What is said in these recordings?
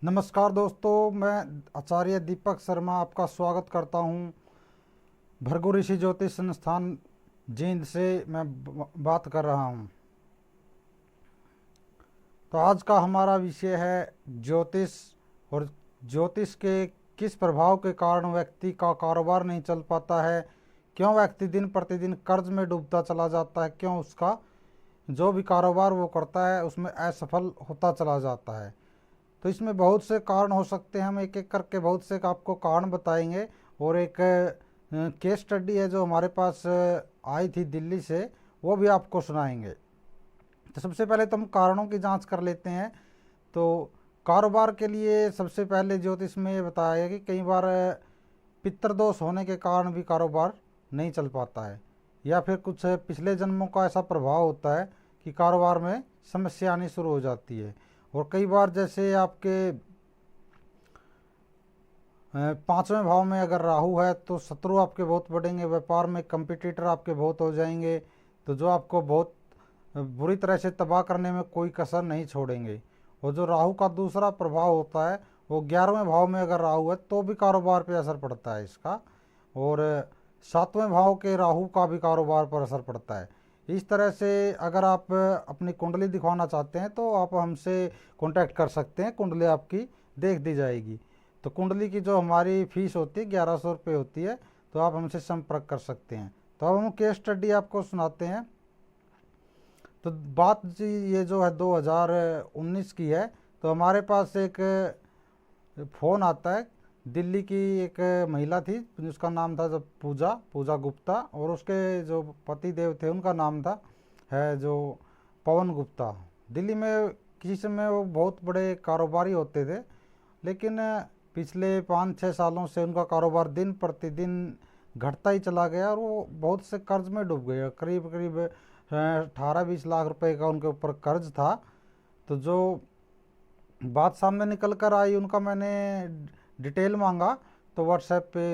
नमस्कार दोस्तों, मैं आचार्य दीपक शर्मा आपका स्वागत करता हूं। भृगु ऋषि ज्योतिष संस्थान जींद से मैं बात कर रहा हूं। तो आज का हमारा विषय है ज्योतिष और ज्योतिष के किस प्रभाव के कारण व्यक्ति का कारोबार नहीं चल पाता है, क्यों व्यक्ति दिन प्रतिदिन कर्ज में डूबता चला जाता है, क्यों उसका जो भी कारोबार वो करता है उसमें असफल होता चला जाता है। तो इसमें बहुत से कारण हो सकते हैं, हम एक एक करके बहुत से आपको कारण बताएंगे। और एक केस स्टडी है जो हमारे पास आई थी दिल्ली से, वो भी आपको सुनाएंगे। तो सबसे पहले तो हम कारणों की जांच कर लेते हैं। तो कारोबार के लिए सबसे पहले ज्योतिष में ये बताया है कि कई बार पितृदोष होने के कारण भी कारोबार नहीं चल पाता है, या फिर कुछ पिछले जन्मों का ऐसा प्रभाव होता है कि कारोबार में समस्या आनी शुरू हो जाती है। और कई बार जैसे आपके पाँचवें भाव में अगर राहु है तो शत्रु आपके बहुत बढ़ेंगे, व्यापार में कंपटीटर आपके बहुत हो जाएंगे, तो जो आपको बहुत बुरी तरह से तबाह करने में कोई कसर नहीं छोड़ेंगे। और जो राहु का दूसरा प्रभाव होता है वो 11वें भाव में अगर राहु है तो भी कारोबार पे असर पड़ता है इसका। और 7वें भाव के राहु का भी कारोबार पर असर पड़ता है। इस तरह से अगर आप अपनी कुंडली दिखवाना चाहते हैं तो आप हमसे कांटेक्ट कर सकते हैं, कुंडली आपकी देख दी जाएगी। तो कुंडली की जो हमारी फीस होती है 1100 रुपये होती है, तो आप हमसे संपर्क कर सकते हैं। तो अब हम केस स्टडी आपको सुनाते हैं। तो बात जी ये जो है 2019 की है। तो हमारे पास एक फ़ोन आता है, दिल्ली की एक महिला थी जिसका नाम था जब पूजा पूजा गुप्ता, और उसके जो पति देव थे उनका नाम था है जो पवन गुप्ता। दिल्ली में किसी समय वो बहुत बड़े कारोबारी होते थे, लेकिन पिछले 5-6 सालों से उनका कारोबार दिन प्रतिदिन घटता ही चला गया और वो बहुत से कर्ज में डूब गए। करीब करीब 18-20 लाख रुपए का उनके ऊपर कर्ज था। तो जो बात सामने निकल कर आई, उनका मैंने डिटेल मांगा तो व्हाट्सएप पे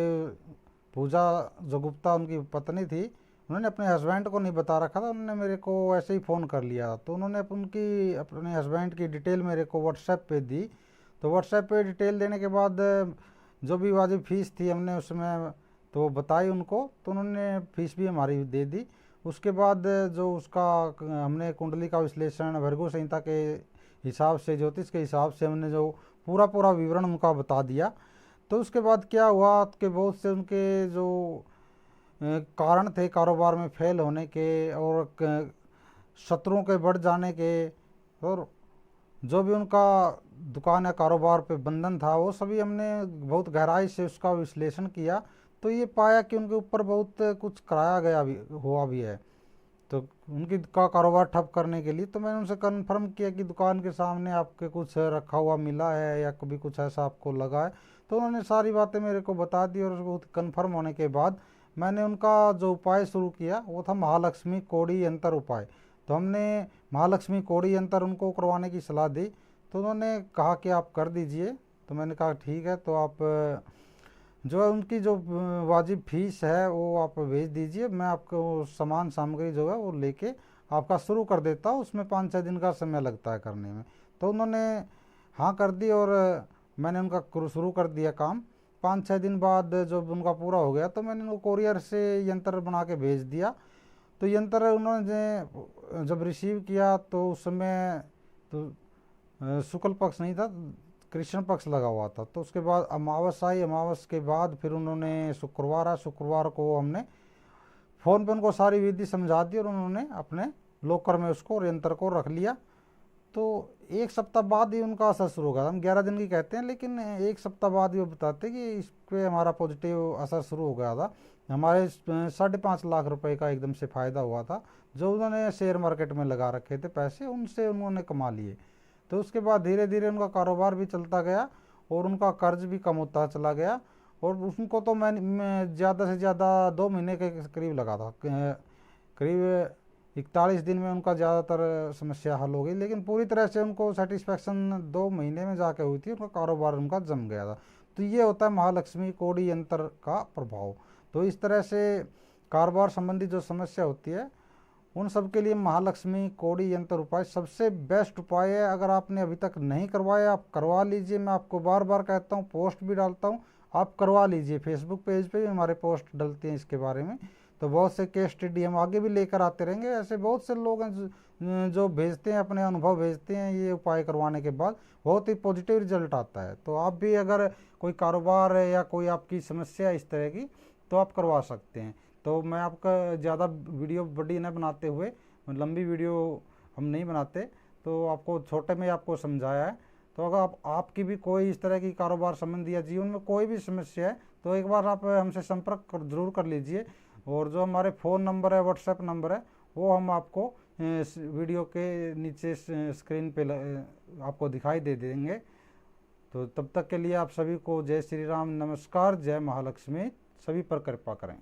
पूजा जो गुप्ता उनकी पत्नी थी, उन्होंने अपने हस्बैंड को नहीं बता रखा था, उन्होंने मेरे को ऐसे ही फ़ोन कर लिया। तो उन्होंने उनकी अपने हस्बैंड की डिटेल मेरे को व्हाट्सएप पे दी। तो व्हाट्सएप पे डिटेल देने के बाद जो भी वाजिब फ़ीस थी हमने उसमें तो बताई उनको, तो उन्होंने फ़ीस भी हमारी दे दी। उसके बाद जो उसका हमने कुंडली का विश्लेषण भृगु संहिता के हिसाब से, ज्योतिष के हिसाब से हमने जो पूरा पूरा विवरण उनका बता दिया। तो उसके बाद क्या हुआ कि बहुत से उनके जो कारण थे कारोबार में फेल होने के और शत्रुओं के बढ़ जाने के, और जो भी उनका दुकान या कारोबार पे बंधन था वो सभी हमने बहुत गहराई से उसका विश्लेषण किया। तो ये पाया कि उनके ऊपर बहुत कुछ कराया गया भी हुआ भी है। तो उनकी का कारोबार ठप करने के लिए तो मैंने उनसे कन्फर्म किया कि दुकान के सामने आपके कुछ रखा हुआ मिला है या कभी कुछ ऐसा आपको लगा है। तो उन्होंने सारी बातें मेरे को बता दी, और उसको कन्फर्म होने के बाद मैंने उनका जो उपाय शुरू किया वो था महालक्ष्मी कोड़ी यंत्र उपाय। तो हमने महालक्ष्मी कोड़ी यंत्र उनको करवाने की सलाह दी। तो उन्होंने कहा कि आप कर दीजिए। तो मैंने कहा ठीक है, तो आप जो है उनकी जो वाजिब फीस है वो आप भेज दीजिए, मैं आपको सामान सामग्री जो है वो लेके आपका शुरू कर देता हूँ। उसमें 5-6 दिन का समय लगता है करने में। तो उन्होंने हाँ कर दी और मैंने उनका शुरू कर दिया काम। 5-6 दिन बाद जब उनका पूरा हो गया तो मैंने उनको कोरियर से यंत्र बना के भेज दिया। तो यंत्र उन्होंने जब रिसीव किया तो उस समय तो शुक्ल पक्ष नहीं था, कृष्ण पक्ष लगा हुआ था। तो उसके बाद अमावस आई, अमावस के बाद फिर उन्होंने शुक्रवार को हमने फ़ोन पे उनको सारी विधि समझा दी और उन्होंने अपने लॉकर में उसको यंत्र को रख लिया। तो 1 सप्ताह बाद ही उनका असर शुरू होगा। हम 11 दिन की कहते हैं, लेकिन 1 सप्ताह बाद ही वो बताते कि इस पर हमारा पॉजिटिव असर शुरू हो गया था। हमारे 5.5 लाख रुपए का एकदम से फ़ायदा हुआ था। जो उन्होंने शेयर मार्केट में लगा रखे थे पैसे, उनसे उन्होंने कमा लिए। तो उसके बाद धीरे धीरे उनका कारोबार भी चलता गया और उनका कर्ज भी कम होता चला गया। और उनको तो मैं ज़्यादा से ज़्यादा 2 महीने के करीब लगा था, करीब 41 दिन में उनका ज़्यादातर समस्या हल हो गई। लेकिन पूरी तरह से उनको सेटिस्फैक्शन 2 महीने में जाके हुई थी, उनका कारोबार उनका जम गया था। तो ये होता है महालक्ष्मी कोड़ी यंत्र का प्रभाव। तो इस तरह से कारोबार संबंधी जो समस्या होती है उन सब के लिए महालक्ष्मी कोड़ी यंत्र उपाय सबसे बेस्ट उपाय है। अगर आपने अभी तक नहीं करवाया आप करवा लीजिए। मैं आपको बार बार कहता हूँ, पोस्ट भी डालता हूँ, आप करवा लीजिए। फेसबुक पेज पे भी हमारे पोस्ट डलते हैं इसके बारे में। तो बहुत से केस स्टडी हम आगे भी लेकर आते रहेंगे। ऐसे बहुत से लोग हैं जो भेजते हैं, अपने अनुभव भेजते हैं, ये उपाय करवाने के बाद बहुत ही पॉजिटिव रिजल्ट आता है। तो आप भी अगर कोई कारोबार है या कोई आपकी समस्या है इस तरह की, तो आप करवा सकते हैं। तो मैं आपका ज़्यादा वीडियो बड़ी न बनाते हुए, लंबी वीडियो हम नहीं बनाते, तो आपको छोटे में आपको समझाया है। तो अगर आपकी भी कोई इस तरह की कारोबार संबंधी या जीवन में कोई भी समस्या है, तो एक बार आप हमसे संपर्क जरूर कर लीजिए। और जो हमारे फ़ोन नंबर है, व्हाट्सएप नंबर है, वो हम आपको इस वीडियो के नीचे स्क्रीन पे आपको दिखाई दे देंगे। तो तब तक के लिए आप सभी को जय श्री राम, नमस्कार, जय महालक्ष्मी। सभी पर कृपा करें।